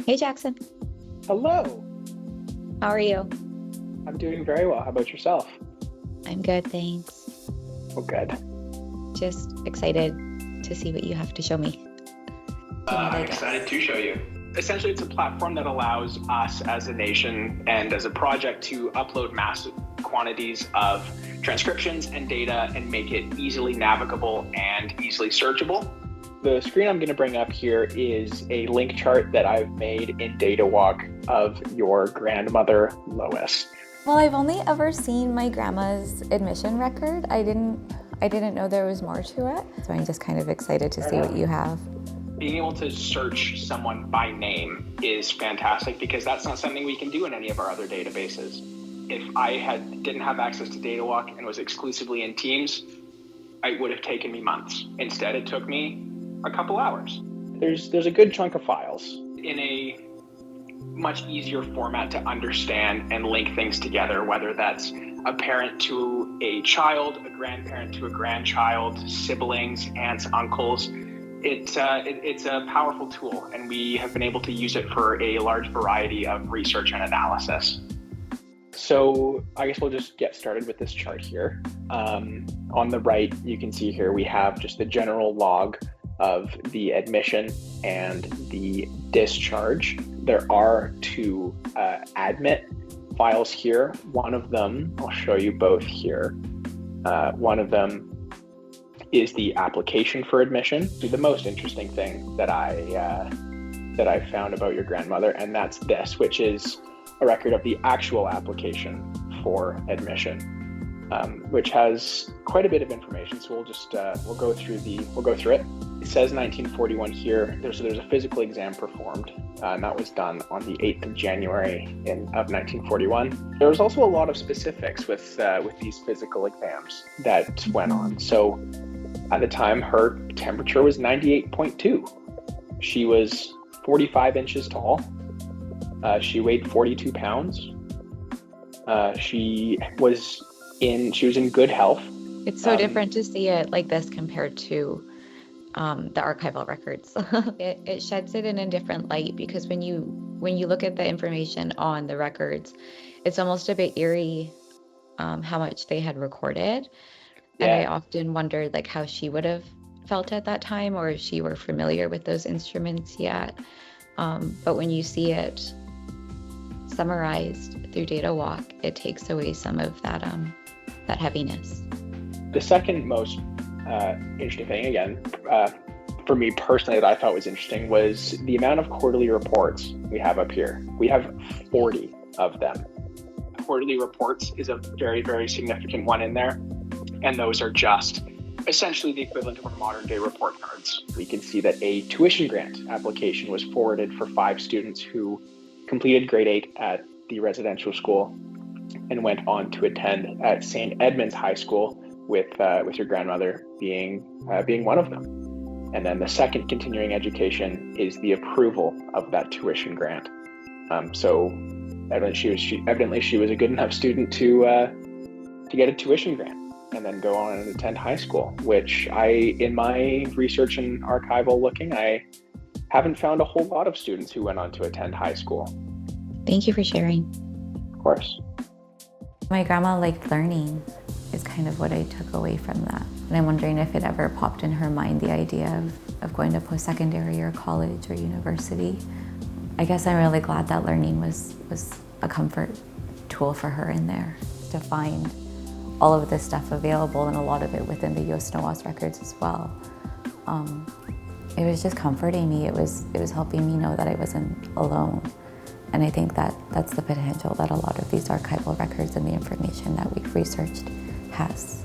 Hey Jackson, Hello. how are you? I'm doing very well. How about yourself? I'm good, thanks. Oh, good. Just excited to see what you have to show me. I'm excited to show you. Essentially, it's a platform that allows us as a nation and as a project to upload massive quantities of transcriptions and data and make it easily navigable and easily searchable. The screen I'm going to bring up here is a link chart that I've made in DataWalk of your grandmother, Lois. Well, I've only ever seen my grandma's admission record. I didn't know there was more to it. So I'm just kind of excited to see what you have. Being able to search someone by name is fantastic because that's not something we can do in any of our other databases. If I didn't have access to DataWalk and was exclusively in Teams, it would have taken me months. Instead, it took me a couple hours. There's a good chunk of files. In a much easier format to understand and link things together, whether that's a parent to a child, a grandparent to a grandchild, siblings, aunts, uncles. It's a powerful tool, and we have been able to use it for a large variety of research and analysis. So I guess we'll just get started with this chart here. On the right, you can see here we have just the general log of the admission and the discharge. There are two admit files here. One of them, I'll show you both here. One of them is the application for admission. The most interesting thing that I found about your grandmother, and that's this, which is a record of the actual application for admission, which has quite a bit of information. So we'll just we'll go through it. It says 1941 here. There's a physical exam performed, and that was done on the 8th of January of 1941. There was also a lot of specifics with these physical exams that went on. So at the time, her temperature was 98.2. She was 45 inches tall. She weighed 42 pounds. She was in good health. It's so different to see it like this compared to the archival records. It sheds it in a different light because when you look at the information on the records, it's almost a bit eerie how much they had recorded. And I often wondered like how she would have felt at that time, or if she were familiar with those instruments yet. But when you see it summarized through DataWalk, it takes away some of that heaviness. The second most interesting thing, again, for me personally, that I thought was interesting was the amount of quarterly reports we have up here. We have 40 of them. Quarterly reports is a very, very significant one in there. And those are just essentially the equivalent of our modern day report cards. We can see that a tuition grant application was forwarded for 5 students who completed grade 8 at the residential school and went on to attend at St. Edmund's High School with your grandmother being one of them. And then the second continuing education is the approval of that tuition grant. So evidently she was a good enough student to get a tuition grant and then go on and attend high school, which in my research and archival looking, I haven't found a whole lot of students who went on to attend high school. Thank you for sharing. Of course. My grandma liked learning is kind of what I took away from that. And I'm wondering if it ever popped in her mind the idea of going to post-secondary or college or university. I guess I'm really glad that learning was a comfort tool for her in there, to find all of this stuff available, and a lot of it within the usnew records as well. It was just comforting me. It was helping me know that I wasn't alone. And I think that's the potential that a lot of these archival records and the information that we've researched has.